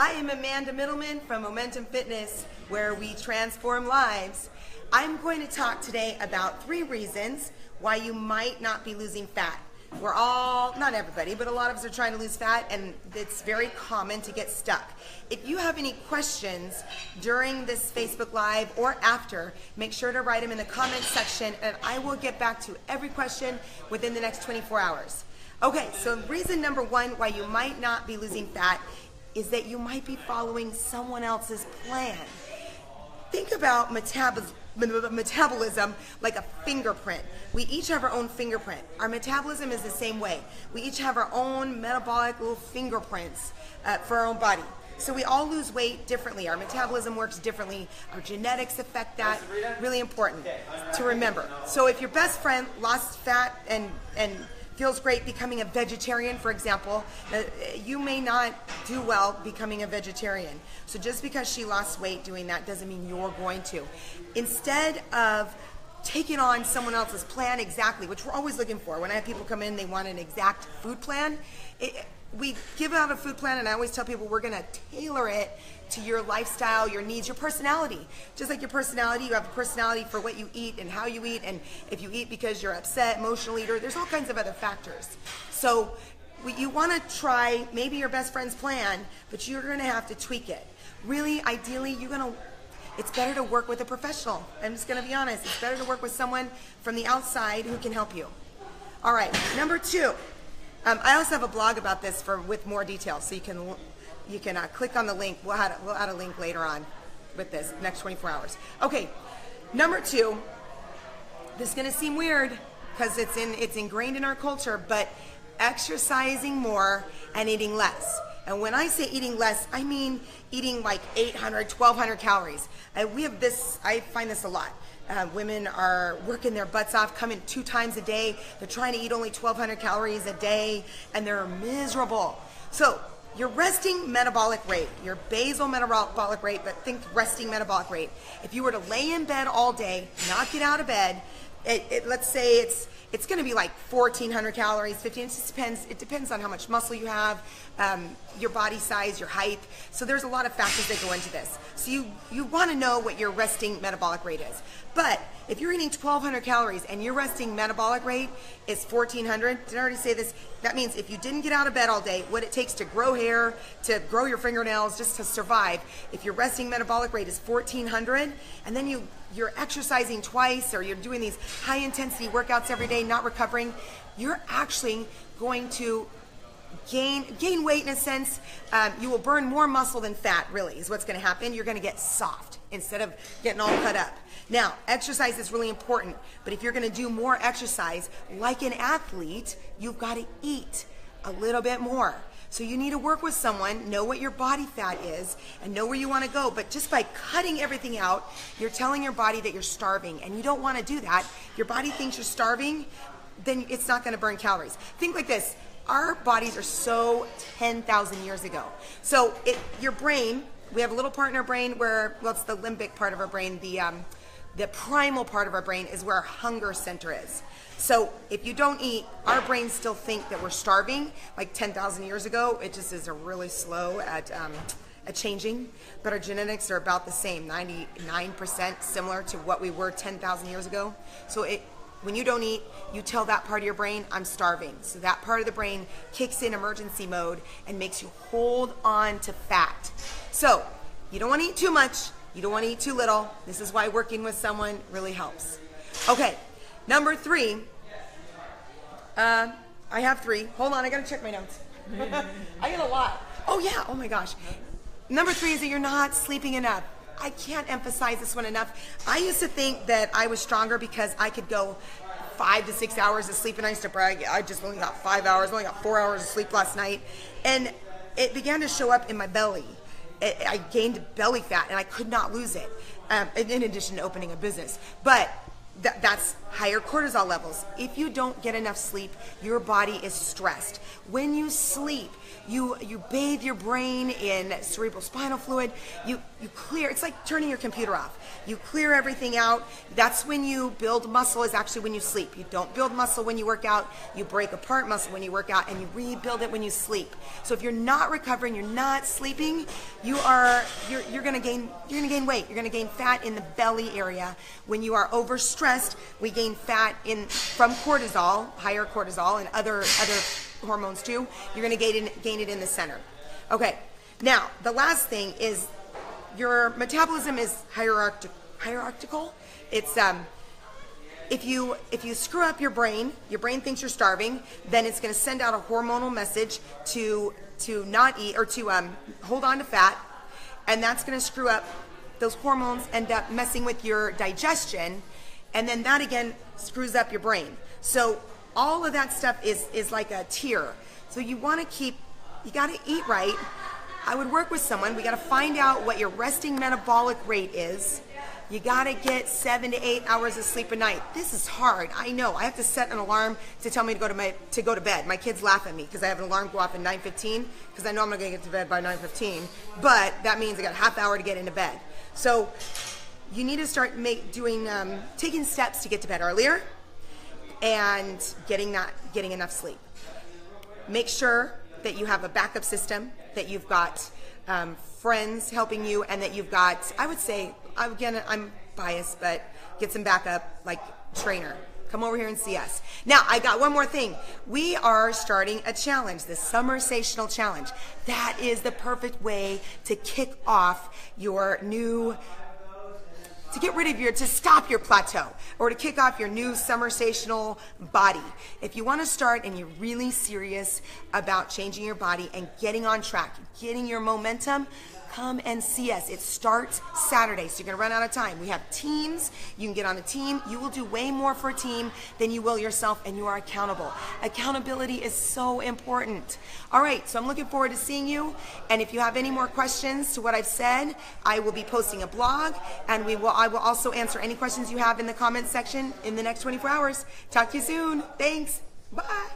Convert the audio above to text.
I am Amanda Middleman from Mo-Mentum Fitness, where we transform lives. I'm going to talk today about 3 reasons why you might not be losing fat. We're all, not everybody, but a lot of us are trying to lose fat, and it's very common to get stuck. If you have any questions during this Facebook Live or after, make sure to write them in the comments section, and I will get back to every question within the next 24 hours. Okay, so reason number 1 why you might not be losing fat is that you might be following someone else's plan. Think about metabolism like a fingerprint. We each have our own fingerprint. Our metabolism is the same way. We each have our own metabolic little fingerprints for our own body. So we all lose weight differently. Our metabolism works differently. Our genetics affect that. Really important to remember. So if your best friend lost fat and feels great becoming a vegetarian, for example, you may not do well becoming a vegetarian. So just because she lost weight doing that doesn't mean you're going to. Instead of taking on someone else's plan exactly, which we're always looking for. When I have people come in, they want an exact food plan. We give out a food plan, and I always tell people we're going to tailor it to your lifestyle, your needs, your personality. Just like your personality, you have a personality for what you eat and how you eat, and if you eat because you're upset, emotional eater, there's all kinds of other factors. So you want to try maybe your best friend's plan, but you're going to have to tweak it. Really, ideally, it's better to work with a professional. I'm just going to be honest. It's better to work with someone from the outside who can help you. All right, number 2. I also have a blog about this with more details, so you can click on the link. We'll add a link later on with this next 24 hours. Okay, number 2. This is going to seem weird because it's ingrained in our culture, but exercising more and eating less. And when I say eating less, I mean eating like 800, 1,200 calories. We have this. I find this a lot. Women are working their butts off, coming 2 times a day. They're trying to eat only 1,200 calories a day, and they're miserable. So your resting metabolic rate, your basal metabolic rate, but think resting metabolic rate. If you were to lay in bed all day, not get out of bed, let's say it's going to be like 1,400 calories, 15. It depends on how much muscle you have, your body size, your height. So there's a lot of factors that go into this. So you want to know what your resting metabolic rate is. But if you're eating 1,200 calories and your resting metabolic rate is 1,400, did I already say this? That means if you didn't get out of bed all day, what it takes to grow hair, to grow your fingernails, just to survive, if your resting metabolic rate is 1,400, and then you're exercising twice, or you're doing these high intensity workouts every day, not recovering, you're actually going to gain weight in a sense. You will burn more muscle than fat, really, is what's going to happen. You're going to get soft instead of getting all cut up. Now, exercise is really important, but if you're going to do more exercise, like an athlete, you've got to eat a little bit more. So you need to work with someone, know what your body fat is, and know where you want to go. But just by cutting everything out, you're telling your body that you're starving, and you don't want to do that. Your body thinks you're starving, then it's not going to burn calories. Think like this. Our bodies are so 10,000 years ago. So your brain, we have a little part in our brain where, well, it's the limbic part of our brain, the primal part of our brain is where our hunger center is. So if you don't eat, our brains still think that we're starving. Like 10,000 years ago, it just is really slow at changing. But our genetics are about the same, 99% similar to what we were 10,000 years ago. So when you don't eat, you tell that part of your brain, I'm starving. So that part of the brain kicks in emergency mode and makes you hold on to fat. So you don't want to eat too much. You don't want to eat too little. This is why working with someone really helps. Okay, number 3. I have 3. Hold on, I got to check my notes. I get a lot. Oh yeah, oh my gosh. Number 3 is that you're not sleeping enough. I can't emphasize this one enough. I used to think that I was stronger because I could go 5 to 6 hours of sleep, and I used to brag, I just only got 5 hours, only got 4 hours of sleep last night. And it began to show up in my belly. I gained belly fat, and I could not lose it, in addition to opening a business. But that's higher cortisol levels. If you don't get enough sleep, your body is stressed. When you sleep, you bathe your brain in cerebral spinal fluid. You clear, it's like turning your computer off. You clear everything out. That's when you build muscle, is actually when you sleep. You don't build muscle when you work out. You break apart muscle when you work out, and you rebuild it when you sleep. So if you're not recovering, you're not sleeping, you're gonna gain weight. You're gonna gain fat in the belly area. When you are overstressed, we gain fat from cortisol, higher cortisol, and other hormones too. You're going to gain it in the center. Okay, now the last thing is your metabolism is hierarchical. It's if you screw up your brain thinks you're starving, then it's going to send out a hormonal message to not eat, or to hold on to fat, and that's going to screw up. Those hormones end up messing with your digestion, and then that again screws up your brain. So all of that stuff is like a tier. So you got to eat right. I would work with someone. We got to find out what your resting metabolic rate is. You got to get 7 to 8 hours of sleep a night. This is hard. I know. I have to set an alarm to tell me to go to bed. My kids laugh at me because I have an alarm go off at 9:15 because I know I'm not going to get to bed by 9:15. But that means I got a half hour to get into bed. So you need to start taking steps to get to bed earlier and getting enough sleep. Make sure that you have a backup system, that you've got friends helping you, and that you've got, I would say, again, I'm biased, but get some backup, like trainer. Come over here and see us. Now, I got one more thing. We are starting a challenge, the Summersational Challenge. That is the perfect way to kick off your new, to stop your plateau, or to kick off your new summersational body. If you want to start and you're really serious about changing your body and getting on track, getting your momentum, come and see us. It starts Saturday, so you're going to run out of time. We have teams. You can get on a team. You will do way more for a team than you will yourself, and you are accountable. Accountability is so important. All right, so I'm looking forward to seeing you, and if you have any more questions to what I've said, I will be posting a blog, and I will also answer any questions you have in the comments section in the next 24 hours. Talk to you soon. Thanks. Bye.